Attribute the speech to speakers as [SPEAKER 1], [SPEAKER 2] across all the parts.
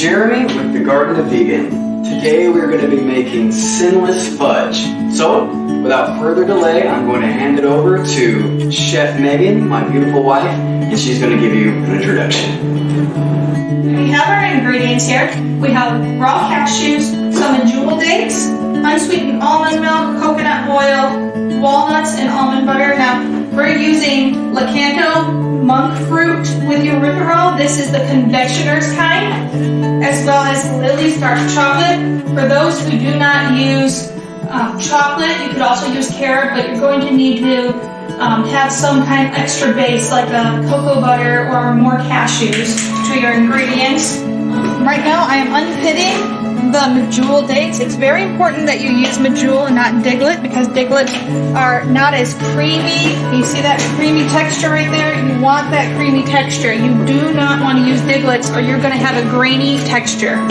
[SPEAKER 1] Jeremy with the Garden of Vegan. Today we're going to be making sinless fudge. So, without further delay, I'm going to hand it over to Chef Megan, my beautiful wife, and she's going to give you an introduction.
[SPEAKER 2] We have our ingredients here. We have raw cashews, some Medjool dates, unsweetened almond milk, coconut oil, walnuts, and almond butter. Now, we're using Lakanto monk fruit with erythritol. This is the Confectioner's kind, as well as Lily's dark chocolate. For those who do not use chocolate, you could also use carob, but you're going to need to have some kind of extra base, like a cocoa butter or more cashews to your ingredients. Right now, I am unpitting the Medjool dates. It's very important that you use Medjool and not Diglet, because Diglets are not as creamy. You see that creamy texture right there? You want that creamy texture. You do not want to use Diglets or you're going to have a grainy texture.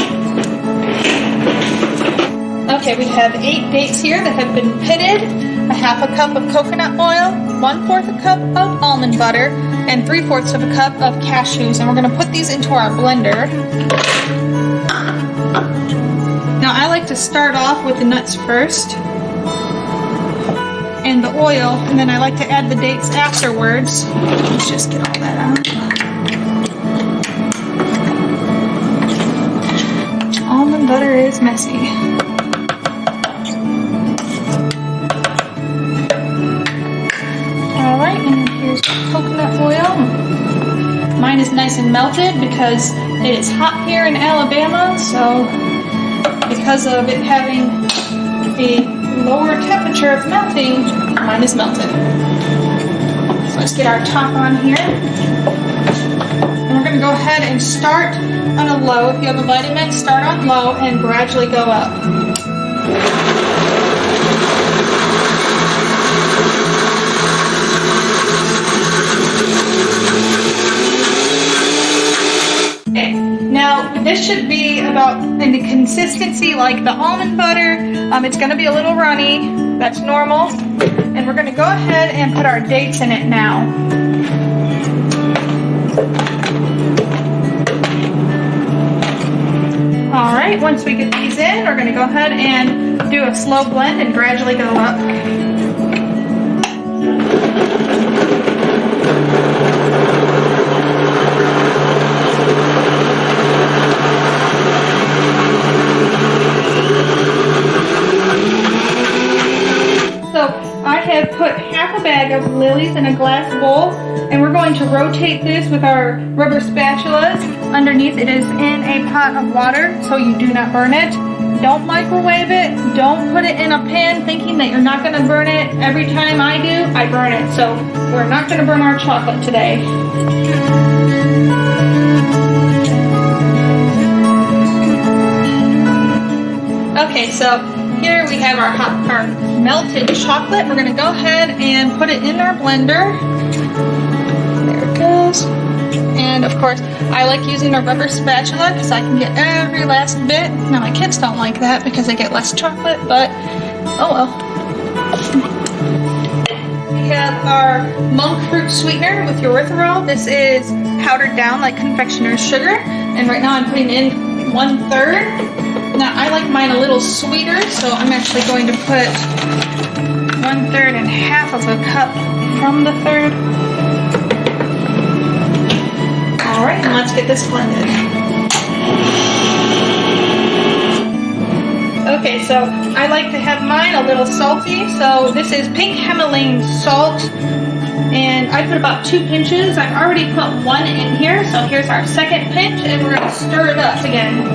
[SPEAKER 2] Okay, we have 8 dates here that have been pitted, a half a cup of coconut oil, 1/4 a cup of almond butter, and 3/4 of a cup of cashews. And we're going to put these into our blender. Now I like to start off with the nuts first and the oil, and then I like to add the dates afterwards. Let's just get all that out. Almond butter is messy. Alright, and here's coconut oil. Mine is nice and melted because it is hot here in Alabama, so because of it having a lower temperature of melting, mine is melted. So let's get our top on here. And we're going to go ahead and start on a low. If you have a Vitamix, start on low and gradually go up. Now, this should be about in the consistency like the almond butter. It's going to be a little runny. That's normal. And we're going to go ahead and put our dates in it now. All right, once we get these in, we're going to go ahead and do a slow blend and gradually go up. I have put half a bag of lilies in a glass bowl, and we're going to rotate this with our rubber spatulas. Underneath it is in a pot of water, so you do not burn it. Don't microwave it. Don't put it in a pan thinking that you're not going to burn it. Every time I do, I burn it. So we're not going to burn our chocolate today. Okay, so here we have our melted chocolate. We're going to go ahead and put it in our blender. There it goes. And of course, I like using a rubber spatula because I can get every last bit. Now my kids don't like that because they get less chocolate, but oh well. We have our monk fruit sweetener with erythritol. This is powdered down like confectioner's sugar. And right now I'm putting in 1/3. Now, I like mine a little sweeter, so I'm actually going to put 1/3 and half of a cup from the third. All right, and let's get this blended. Okay, so I like to have mine a little salty, so this is pink Himalayan salt, and I put about 2 pinches. I've already put 1 in here, so here's our second pinch, and we're going to stir it up again.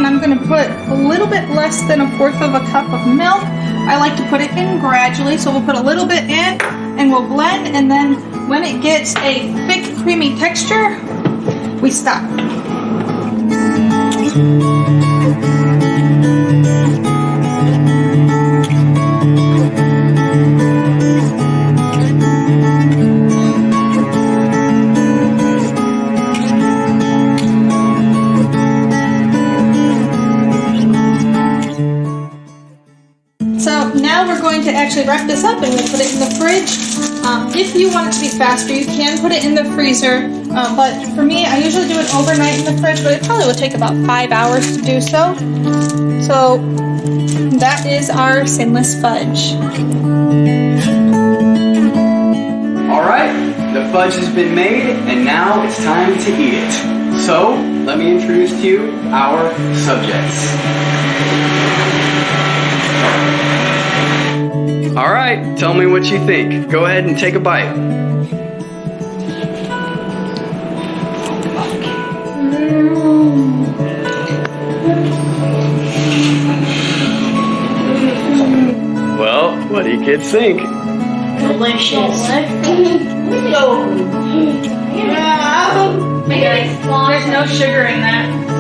[SPEAKER 2] I'm going to put a little bit less than 1/4 of a cup of milk. I like to put it in gradually, so we'll put a little bit in and we'll blend, and then when it gets a thick, creamy texture, we stop. now we're going to actually wrap this up and we'll put it in the fridge. If you want it to be faster, you can put it in the freezer. But for me, I usually do it overnight in the fridge, but it probably would take about 5 hours to do so. So that is our Sinless fudge.
[SPEAKER 1] Alright, the fudge has been made and now it's time to eat it. So, let me introduce to you our subjects. Alright, tell me what you think. Go ahead and take a bite. Well, what do you kids think?
[SPEAKER 3] Delicious.
[SPEAKER 2] Yeah. There's no sugar in that.